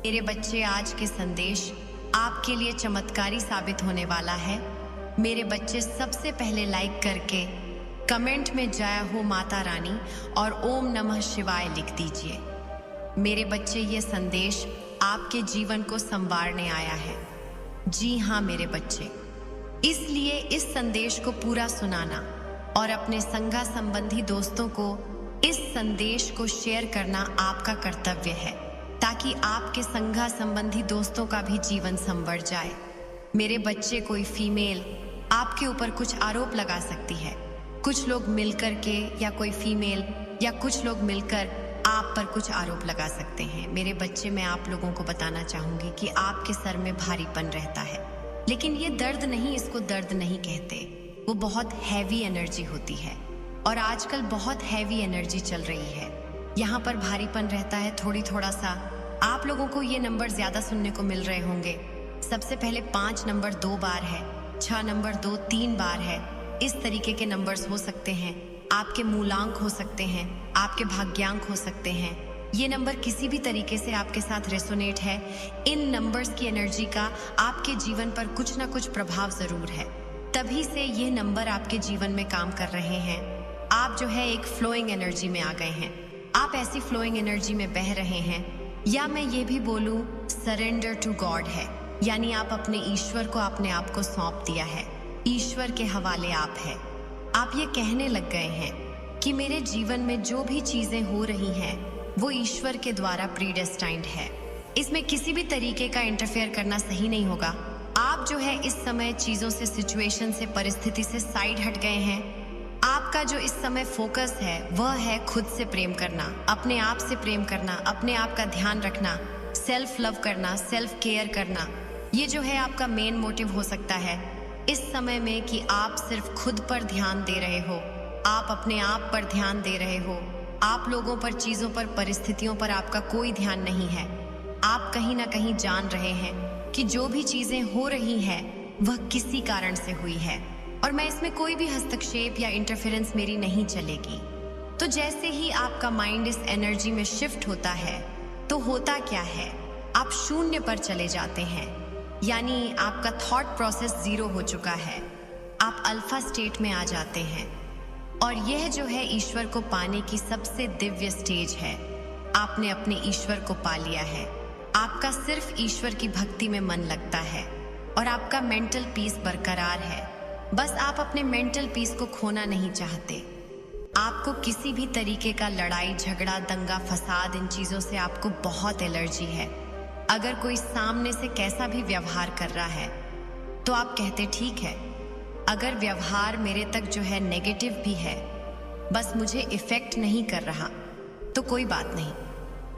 मेरे बच्चे, आज के संदेश आपके लिए चमत्कारी साबित होने वाला है। मेरे बच्चे, सबसे पहले लाइक करके कमेंट में जय हो माता रानी और ओम नमः शिवाय लिख दीजिए। मेरे बच्चे, ये संदेश आपके जीवन को संवारने आया है। जी हाँ मेरे बच्चे, इसलिए इस संदेश को पूरा सुनाना और अपने संगा संबंधी दोस्तों को इस संदेश को शेयर करना आपका कर्तव्य है, ताकि आपके संगा संबंधी दोस्तों का भी जीवन संवर जाए। मेरे बच्चे, कोई फीमेल आपके ऊपर कुछ आरोप लगा सकती है। कुछ लोग मिलकर के या कोई फीमेल या कुछ लोग मिलकर आप पर कुछ आरोप लगा सकते हैं। मेरे बच्चे, मैं आप लोगों को बताना चाहूंगी कि आपके सर में भारीपन रहता है, लेकिन ये दर्द नहीं, इसको दर्द नहीं कहते। वो बहुत हैवी एनर्जी होती है और आजकल बहुत हैवी एनर्जी चल रही है। यहाँ पर भारीपन रहता है थोड़ा सा। आप लोगों को ये नंबर ज्यादा सुनने को मिल रहे होंगे। सबसे पहले 5 नंबर 2 बार है, 6 नंबर 2 3 बार है। इस तरीके के नंबर्स हो सकते हैं। आपके मूलांक हो सकते हैं, आपके भाग्यांक हो सकते हैं। ये नंबर किसी भी तरीके से आपके साथ रेसोनेट है। इन नंबर्स की एनर्जी का आपके जीवन पर कुछ ना कुछ प्रभाव जरूर है, तभी से ये नंबर आपके जीवन में काम कर रहे हैं। आप जो है एक फ्लोइंग एनर्जी में आ गए हैं। आप ऐसी फ्लोइंग एनर्जी में बह रहे हैं, या मैं ये भी बोलूं सरेंडर टू गॉड है, यानी आप अपने ईश्वर को अपने आप को सौंप दिया है। ईश्वर के हवाले आप है। आप ये कहने लग गए हैं कि मेरे जीवन में जो भी चीजें हो रही हैं वो ईश्वर के द्वारा प्रीडेस्टाइंड है। इसमें किसी भी तरीके का इंटरफेयर करना सही नहीं होगा। आप जो है इस समय चीजों से, सिचुएशन से, परिस्थिति से साइड हट गए हैं। आपका जो इस समय फोकस है वह है खुद से प्रेम करना, अपने आप से प्रेम करना, अपने आप का ध्यान रखना, सेल्फ लव करना, सेल्फ केयर करना। ये जो है आपका मेन मोटिव हो सकता है इस समय में, कि आप सिर्फ खुद पर ध्यान दे रहे हो, आप अपने आप पर ध्यान दे रहे हो। आप लोगों पर, चीजों पर, परिस्थितियों पर आपका कोई ध्यान नहीं है। आप कहीं ना कहीं जान रहे हैं कि जो भी चीजें हो रही हैं वह किसी कारण से हुई है और मैं इसमें कोई भी हस्तक्षेप या इंटरफेरेंस मेरी नहीं चलेगी। तो जैसे ही आपका माइंड इस एनर्जी में शिफ्ट होता है तो होता क्या है, आप शून्य पर चले जाते हैं, यानी आपका थॉट प्रोसेस 0 हो चुका है। आप अल्फा स्टेट में आ जाते हैं और यह जो है ईश्वर को पाने की सबसे दिव्य स्टेज है। आपने अपने ईश्वर को पा लिया है। आपका सिर्फ ईश्वर की भक्ति में मन लगता है और आपका मेंटल पीस बरकरार है। बस आप अपने मेंटल पीस को खोना नहीं चाहते। आपको किसी भी तरीके का लड़ाई झगड़ा, दंगा फसाद, इन चीजों से आपको बहुत एलर्जी है। अगर कोई सामने से कैसा भी व्यवहार कर रहा है तो आप कहते ठीक है, अगर व्यवहार मेरे तक जो है नेगेटिव भी है, बस मुझे इफेक्ट नहीं कर रहा तो कोई बात नहीं।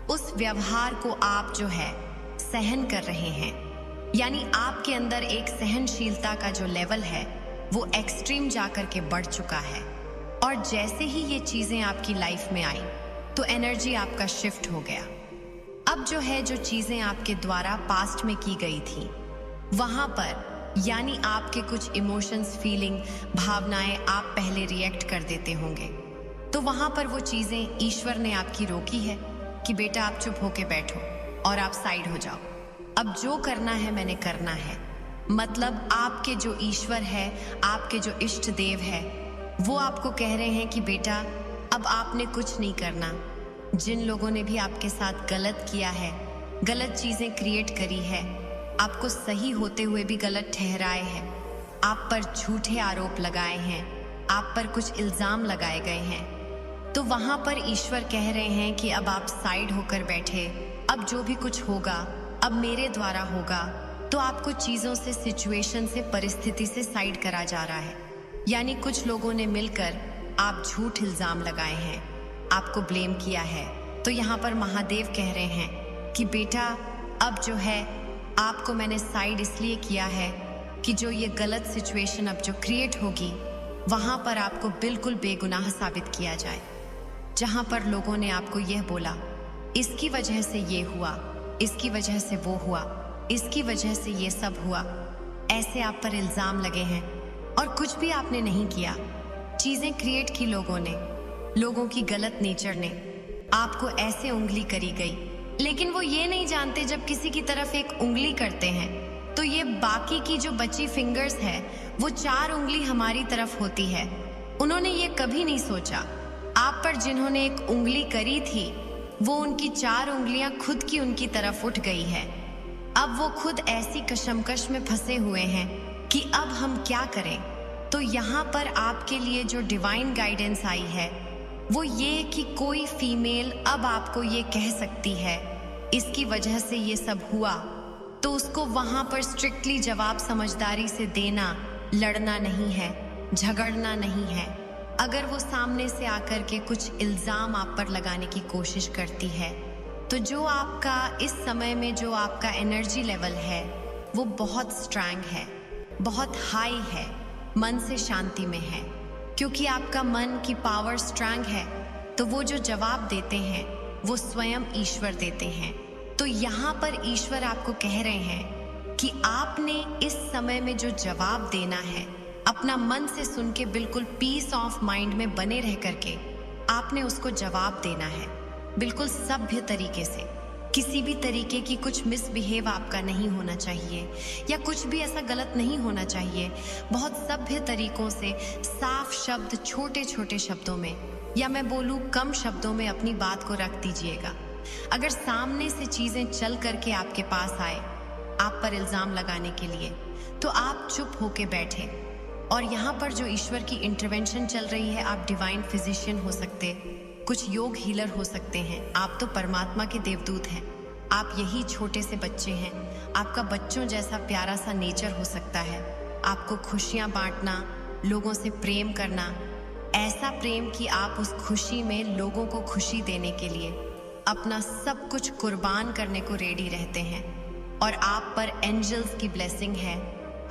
उस व्यवहार को आप जो है सहन कर रहे हैं, यानी आपके अंदर एक सहनशीलता का जो लेवल है वो एक्सट्रीम जाकर के बढ़ चुका है। और जैसे ही ये चीजें आपकी लाइफ में आई तो एनर्जी आपका शिफ्ट हो गया। अब जो है, जो चीजें आपके द्वारा पास्ट में की गई थी वहां पर, यानी आपके कुछ इमोशंस, फीलिंग, भावनाएं आप पहले रिएक्ट कर देते होंगे, तो वहां पर वो चीजें ईश्वर ने आपकी रोकी है कि बेटा आप चुप होके बैठो और आप साइड हो जाओ। अब जो करना है मैंने करना है। मतलब आपके जो ईश्वर है, आपके जो इष्ट देव है, वो आपको कह रहे हैं कि बेटा अब आपने कुछ नहीं करना। जिन लोगों ने भी आपके साथ गलत किया है, गलत चीजें क्रिएट करी है, आपको सही होते हुए भी गलत ठहराए हैं, आप पर झूठे आरोप लगाए हैं, आप पर कुछ इल्जाम लगाए गए हैं, तो वहां पर ईश्वर कह रहे हैं कि अब आप साइड होकर बैठे। अब जो भी कुछ होगा अब मेरे द्वारा होगा। तो आपको चीजों से, सिचुएशन से, परिस्थिति से साइड करा जा रहा है। यानी कुछ लोगों ने मिलकर आप झूठ इल्जाम लगाए हैं, आपको ब्लेम किया है। तो यहाँ पर महादेव कह रहे हैं कि बेटा अब जो है आपको मैंने साइड इसलिए किया है कि जो ये गलत सिचुएशन अब जो क्रिएट होगी वहां पर आपको बिल्कुल बेगुनाह साबित किया जाए। जहां पर लोगों ने आपको यह बोला इसकी वजह से ये हुआ, इसकी वजह से वो हुआ, इसकी वजह से ये सब हुआ, ऐसे आप पर इल्जाम लगे हैं और कुछ भी आपने नहीं किया। चीजें क्रिएट की लोगों ने, लोगों की गलत नेचर ने, आपको ऐसे उंगली करी गई लेकिन वो ये नहीं जानते जब किसी की तरफ एक उंगली करते हैं तो ये बाकी की जो बची फिंगर्स है वो 4 उंगली हमारी तरफ होती है। उन्होंने ये कभी नहीं सोचा आप पर जिन्होंने एक उंगली करी थी वो उनकी 4 उंगलियां खुद की उनकी तरफ उठ गई है। अब वो खुद ऐसी कशमकश में फंसे हुए हैं कि अब हम क्या करें। तो यहाँ पर आपके लिए जो डिवाइन गाइडेंस आई है वो ये कि कोई फीमेल अब आपको ये कह सकती है इसकी वजह से ये सब हुआ, तो उसको वहां पर स्ट्रिक्टली जवाब समझदारी से देना, लड़ना नहीं है, झगड़ना नहीं है। अगर वो सामने से आकर के कुछ इल्जाम आप पर लगाने की कोशिश करती है तो जो आपका इस समय में जो आपका एनर्जी लेवल है वो बहुत स्ट्रांग है, बहुत हाई है, मन से शांति में है। क्योंकि आपका मन की पावर स्ट्रांग है तो वो जो जवाब देते हैं वो स्वयं ईश्वर देते हैं। तो यहाँ पर ईश्वर आपको कह रहे हैं कि आपने इस समय में जो जवाब देना है अपना मन से सुन के बिल्कुल पीस ऑफ माइंड में बने रह करके आपने उसको जवाब देना है, बिल्कुल सभ्य तरीके से। किसी भी तरीके की कुछ मिसबिहेव आपका नहीं होना चाहिए या कुछ भी ऐसा गलत नहीं होना चाहिए। बहुत सभ्य तरीकों से साफ शब्द, छोटे छोटे शब्दों में, या मैं बोलूँ कम शब्दों में अपनी बात को रख दीजिएगा। अगर सामने से चीजें चल करके आपके पास आए आप पर इल्जाम लगाने के लिए तो आप चुप होके बैठे। और यहाँ पर जो ईश्वर की इंटरवेंशन चल रही है, आप डिवाइन फिजिशियन हो सकते, कुछ योग हीलर हो सकते हैं, आप तो परमात्मा के देवदूत हैं, आप यही छोटे से बच्चे हैं। आपका बच्चों जैसा प्यारा सा नेचर हो सकता है। आपको खुशियाँ बांटना, लोगों से प्रेम करना, ऐसा प्रेम कि आप उस खुशी में लोगों को खुशी देने के लिए अपना सब कुछ कुर्बान करने को रेडी रहते हैं। और आप पर एंजल्स की ब्लेसिंग है,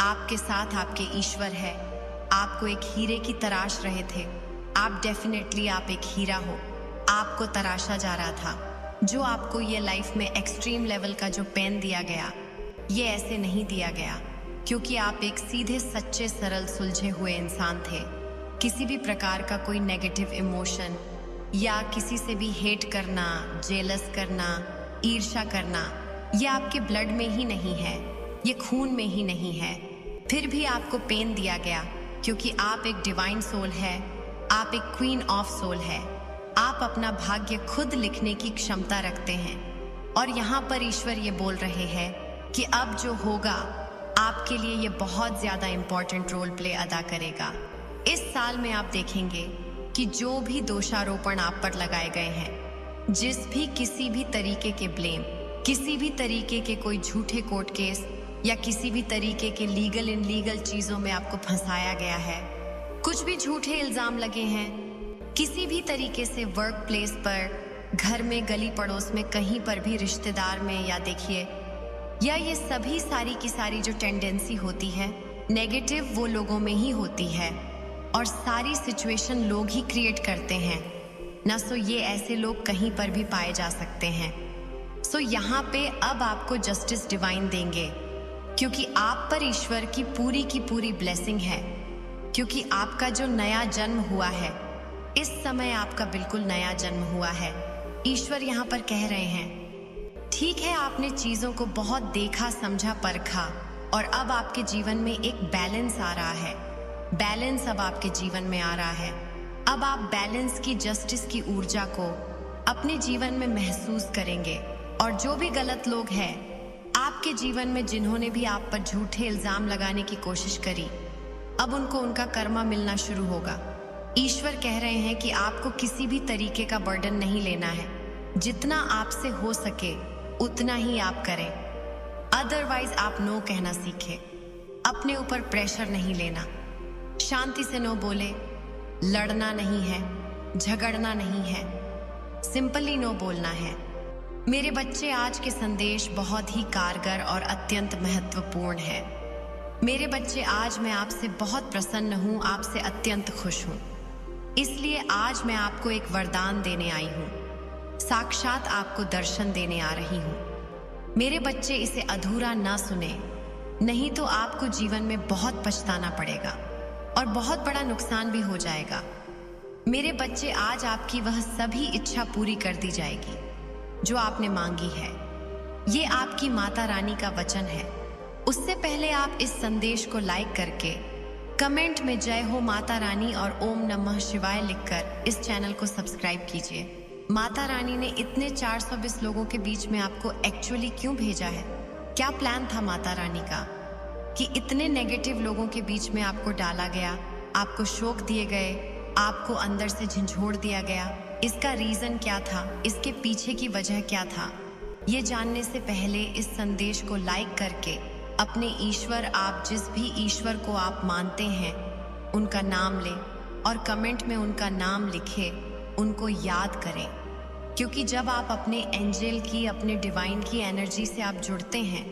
आपके साथ आपके ईश्वर है। आपको एक हीरे की तराश रहे थे, आप डेफिनेटली आप एक हीरा हो। आपको तराशा जा रहा था। जो आपको ये लाइफ में एक्सट्रीम लेवल का जो पेन दिया गया ये ऐसे नहीं दिया गया, क्योंकि आप एक सीधे सच्चे सरल सुलझे हुए इंसान थे। किसी भी प्रकार का कोई नेगेटिव इमोशन या किसी से भी हेट करना, जेलस करना, ईर्ष्या करना, ये आपके ब्लड में ही नहीं है, ये खून में ही नहीं है। फिर भी आपको पेन दिया गया क्योंकि आप एक डिवाइन सोल है, आप एक क्वीन ऑफ सोल है। आप अपना भाग्य खुद लिखने की क्षमता रखते हैं। और यहाँ पर ईश्वर ये बोल रहे हैं कि अब जो होगा आपके लिए ये बहुत ज़्यादा इम्पोर्टेंट रोल प्ले अदा करेगा। इस साल में आप देखेंगे कि जो भी दोषारोपण आप पर लगाए गए हैं, जिस भी किसी भी तरीके के ब्लेम, किसी भी तरीके के कोई झूठे कोर्ट केस या किसी भी तरीके के लीगल इनलीगल चीज़ों में आपको फंसाया गया है, कुछ भी झूठे इल्ज़ाम लगे हैं, किसी भी तरीके से वर्क प्लेस पर, घर में, गली पड़ोस में, कहीं पर भी, रिश्तेदार में, या देखिए, या ये सभी सारी की सारी जो टेंडेंसी होती है नेगेटिव वो लोगों में ही होती है। और सारी सिचुएशन लोग ही क्रिएट करते हैं ना। सो ये ऐसे लोग कहीं पर भी पाए जा सकते हैं। सो यहाँ पे अब आपको जस्टिस डिवाइन देंगे क्योंकि आप पर ईश्वर की पूरी ब्लेसिंग है। क्योंकि आपका जो नया जन्म हुआ है, इस समय आपका बिल्कुल नया जन्म हुआ है। ईश्वर यहाँ पर कह रहे हैं ठीक है, आपने चीज़ों को बहुत देखा, समझा, परखा और अब आपके जीवन में एक बैलेंस आ रहा है। बैलेंस अब आपके जीवन में आ रहा है। अब आप बैलेंस की, जस्टिस की ऊर्जा को अपने जीवन में महसूस करेंगे। और जो भी गलत लोग हैं आपके जीवन में, जिन्होंने भी आप पर झूठे इल्जाम लगाने की कोशिश करी, अब उनको उनका कर्मा मिलना शुरू होगा। ईश्वर कह रहे हैं कि आपको किसी भी तरीके का बर्डन नहीं लेना है। जितना आपसे हो सके उतना ही आप करें। अदरवाइज आप नो कहना सीखें। अपने ऊपर प्रेशर नहीं लेना, शांति से नो बोले, लड़ना नहीं है, झगड़ना नहीं है, सिंपली नो बोलना है। मेरे बच्चे, आज के संदेश बहुत ही कारगर और अत्यंत महत्वपूर्ण है। मेरे बच्चे, आज मैं आपसे बहुत प्रसन्न हूँ, आपसे अत्यंत खुश हूँ। इसलिए आज मैं आपको एक वरदान देने आई हूँ, साक्षात आपको दर्शन देने आ रही हूँ। मेरे बच्चे, इसे अधूरा ना सुने, नहीं तो आपको जीवन में बहुत पछताना पड़ेगा और बहुत बड़ा नुकसान भी हो जाएगा। मेरे बच्चे, आज आपकी वह सभी इच्छा पूरी कर दी जाएगी। जो आपने मांगी है। ये आपकी माता रानी का वचन है। उससे पहले आप इस संदेश को लाइक करके कमेंट में जय हो माता रानी और ओम नमः शिवाय लिखकर इस चैनल को सब्सक्राइब कीजिए। माता रानी ने इतने 420 लोगों के बीच में आपको एक्चुअली क्यों भेजा है? क्या प्लान था माता रानी का कि इतने नेगेटिव लोगों के बीच में आपको डाला गया, आपको शोक दिए गए, आपको अंदर से झंझोड़ दिया गया? इसका रीजन क्या था? इसके पीछे की वजह क्या था? ये जानने से पहले इस संदेश को लाइक करके अपने ईश्वर, आप जिस भी ईश्वर को आप मानते हैं, उनका नाम लें और कमेंट में उनका नाम लिखे, उनको याद करें। क्योंकि जब आप अपने एंजल की, अपने डिवाइन की एनर्जी से आप जुड़ते हैं,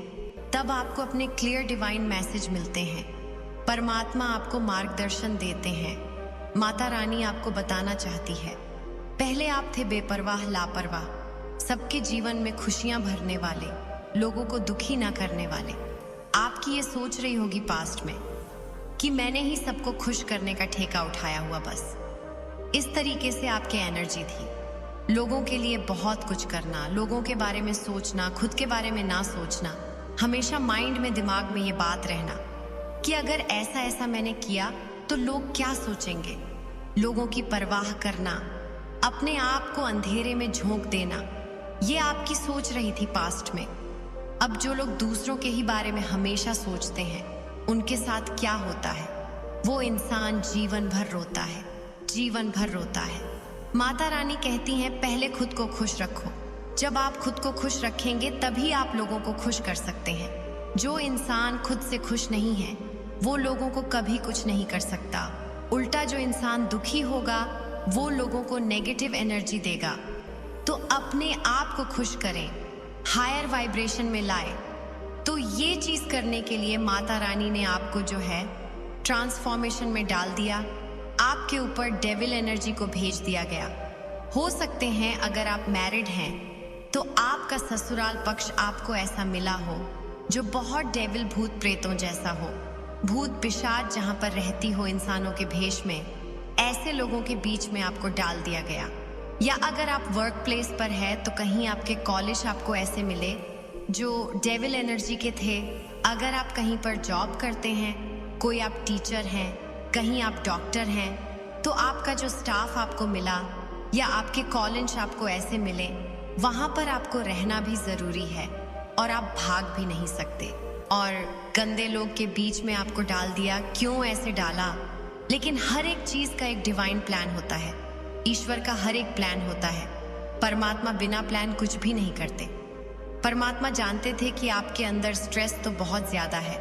तब आपको अपने क्लियर डिवाइन मैसेज मिलते हैं। परमात्मा आपको मार्गदर्शन देते हैं। माता रानी आपको बताना चाहती है, पहले आप थे बेपरवाह, लापरवाह, सबके जीवन में खुशियां भरने वाले, लोगों को दुखी ना करने वाले। आपकी ये सोच रही होगी पास्ट में कि मैंने ही सबको खुश करने का ठेका उठाया हुआ, बस इस तरीके से आपकी एनर्जी थी। लोगों के लिए बहुत कुछ करना, लोगों के बारे में सोचना, खुद के बारे में ना सोचना, हमेशा माइंड में, दिमाग में ये बात रहना कि अगर ऐसा ऐसा मैंने किया तो लोग क्या सोचेंगे। लोगों की परवाह करना, अपने आप को अंधेरे में झोंक देना, ये आपकी सोच रही थी पास्ट में। अब जो लोग दूसरों के ही बारे में हमेशा सोचते हैं, उनके साथ क्या होता है? वो इंसान जीवन भर रोता है, जीवन भर रोता है। माता रानी कहती हैं, पहले खुद को खुश रखो। जब आप खुद को खुश रखेंगे तभी आप लोगों को खुश कर सकते हैं। जो इंसान खुद से खुश नहीं है, वो लोगों को कभी कुछ नहीं कर सकता। उल्टा जो इंसान दुखी होगा, वो लोगों को नेगेटिव एनर्जी देगा। तो अपने आप को खुश करें, हायर वाइब्रेशन में लाए। तो ये चीज करने के लिए माता रानी ने आपको जो है ट्रांसफॉर्मेशन में डाल दिया। आपके ऊपर डेविल एनर्जी को भेज दिया गया। हो सकते हैं अगर आप मैरिड हैं तो आपका ससुराल पक्ष आपको ऐसा मिला हो जो बहुत डेविल, भूत प्रेतों जैसा हो, भूत पिशाच जहां पर रहती हो इंसानों के भेष में, ऐसे लोगों के बीच में आपको डाल दिया गया। या अगर आप वर्क प्लेस पर है तो कहीं आपके कॉलेज आपको ऐसे मिले जो डेविल एनर्जी के थे। अगर आप कहीं पर जॉब करते हैं, कोई आप टीचर हैं, कहीं आप डॉक्टर हैं, तो आपका जो स्टाफ आपको मिला या आपके कॉलेज आपको ऐसे मिले, वहां पर आपको रहना भी जरूरी है और आप भाग भी नहीं सकते। और गंदे लोग के बीच में आपको डाल दिया। क्यों ऐसे डाला? लेकिन हर एक चीज का एक डिवाइन प्लान होता है। ईश्वर का हर एक प्लान होता है। परमात्मा बिना प्लान कुछ भी नहीं करते। परमात्मा जानते थे कि आपके अंदर स्ट्रेस तो बहुत ज्यादा है,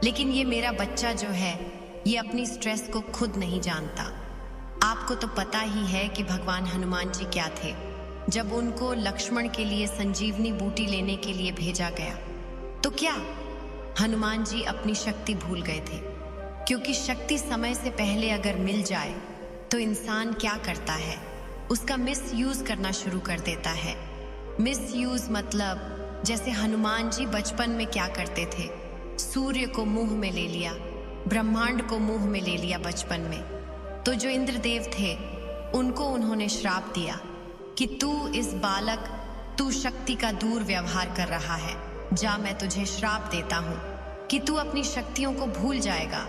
लेकिन ये मेरा बच्चा जो है, ये अपनी स्ट्रेस को खुद नहीं जानता। आपको तो पता ही है कि भगवान हनुमान जी क्या थे। जब उनको लक्ष्मण के लिए संजीवनी बूटी लेने के लिए भेजा गया, तो क्या हनुमान जी अपनी शक्ति भूल गए थे? क्योंकि शक्ति समय से पहले अगर मिल जाए तो इंसान क्या करता है? उसका मिस यूज करना शुरू कर देता है। मिस यूज मतलब जैसे हनुमान जी बचपन में क्या करते थे? सूर्य को मुंह में ले लिया, ब्रह्मांड को मुंह में ले लिया बचपन में। तो जो इंद्रदेव थे, उनको उन्होंने श्राप दिया कि तू इस बालक, तू शक्ति का दूर व्यवहार कर रहा है, जा मैं तुझे श्राप देता हूं कि तू अपनी शक्तियों को भूल जाएगा।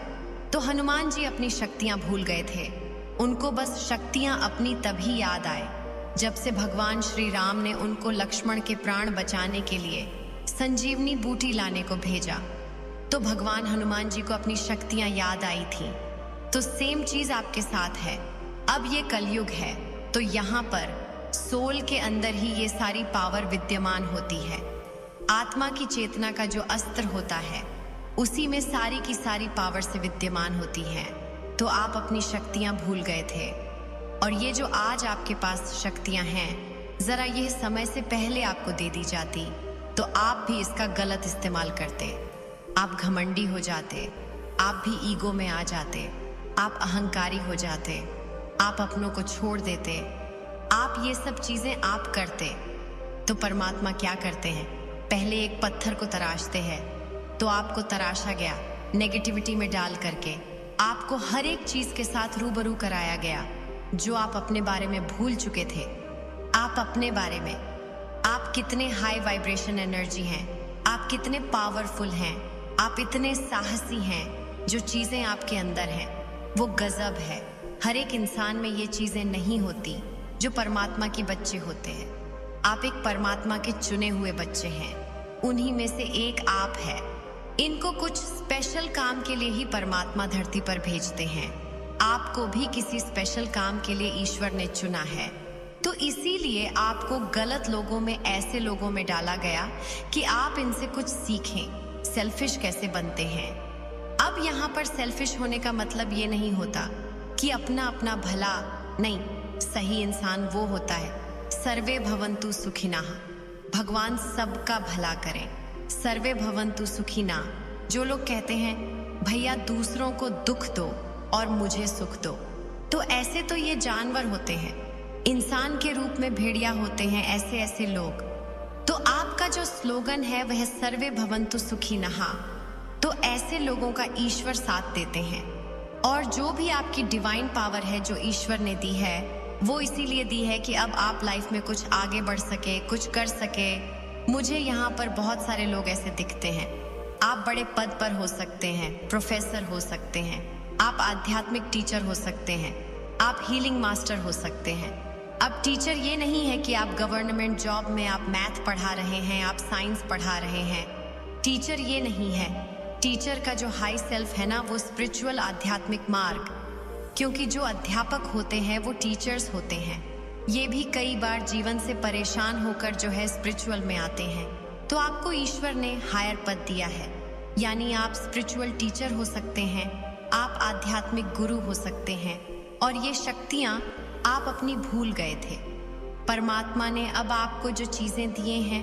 तो हनुमान जी अपनी शक्तियां भूल गए थे। उनको बस शक्तियां अपनी तभी याद आए जब से भगवान श्री राम ने उनको लक्ष्मण के प्राण बचाने के लिए संजीवनी बूटी लाने को भेजा। तो भगवान हनुमान जी को अपनी शक्तियां याद आई थी। तो सेम चीज आपके साथ है। अब ये कलयुग है, तो यहाँ पर सोल के अंदर ही ये सारी पावर विद्यमान होती है। आत्मा की चेतना का जो अस्त्र होता है, उसी में सारी की सारी पावर से विद्यमान होती है। तो आप अपनी शक्तियां भूल गए थे, और ये जो आज आपके पास शक्तियां हैं, जरा यह समय से पहले आपको दे दी जाती तो आप भी इसका गलत इस्तेमाल करते। आप घमंडी हो जाते, आप भी ईगो में आ जाते, आप अहंकारी हो जाते, आप अपनों को छोड़ देते, आप ये सब चीजें आप करते। तो परमात्मा क्या करते हैं? पहले एक पत्थर को तराशते हैं। तो आपको तराशा गया नेगेटिविटी में डाल करके, आपको हर एक चीज के साथ रूबरू कराया गया जो आप अपने बारे में भूल चुके थे। आप अपने बारे में, आप कितने हाई वाइब्रेशन एनर्जी हैं, आप कितने पावरफुल हैं, आप इतने साहसी हैं। जो चीज़ें आपके अंदर हैं वो गजब है। हर एक इंसान में ये चीज़ें नहीं होती जो परमात्मा के बच्चे होते हैं। आप एक परमात्मा के चुने हुए बच्चे हैं, उन्हीं में से एक आप है। इनको कुछ स्पेशल काम के लिए ही परमात्मा धरती पर भेजते हैं। आपको भी किसी स्पेशल काम के लिए ईश्वर ने चुना है। तो इसीलिए आपको गलत लोगों में, ऐसे लोगों में डाला गया कि आप इनसे कुछ सीखें, सेल्फिश कैसे बनते हैं। अब यहाँ पर सेल्फिश होने का मतलब ये नहीं होता कि अपना अपना भला नहीं। सही इंसान वो होता है सर्वे भवन्तु सुखिनः, भगवान सबका भला करें। सर्वे भवन्तु सुखिनः। जो लोग कहते हैं भैया दूसरों को दुख दो और मुझे सुख दो, तो ऐसे तो ये जानवर होते हैं, इंसान के रूप में भेड़िया होते हैं ऐसे ऐसे लोग। तो आपका जो स्लोगन है वह सर्वे भवन्तु सुखिनः, तो ऐसे लोगों का ईश्वर साथ देते हैं। और जो भी आपकी डिवाइन पावर है जो ईश्वर ने दी है, वो इसीलिए दी है कि अब आप लाइफ में कुछ आगे बढ़ सके, कुछ कर सके। मुझे यहाँ पर बहुत सारे लोग ऐसे दिखते हैं। आप बड़े पद पर हो सकते हैं, प्रोफेसर हो सकते हैं, आप आध्यात्मिक टीचर हो सकते हैं, आप हीलिंग मास्टर हो सकते हैं। अब टीचर ये नहीं है कि आप गवर्नमेंट जॉब में आप मैथ पढ़ा रहे हैं, आप साइंस पढ़ा रहे हैं। टीचर ये नहीं है। टीचर का जो हाई सेल्फ है ना, वो स्पिरिचुअल आध्यात्मिक मार्ग, क्योंकि जो अध्यापक होते हैं वो टीचर्स होते हैं। ये भी कई बार जीवन से परेशान होकर जो है स्पिरिचुअल में आते हैं। तो आपको ईश्वर ने हायर पद दिया है, यानी आप स्पिरिचुअल टीचर हो सकते हैं, आप आध्यात्मिक गुरु हो सकते हैं। और ये शक्तियाँ आप अपनी भूल गए थे। परमात्मा ने अब आपको जो चीज़ें दिए हैं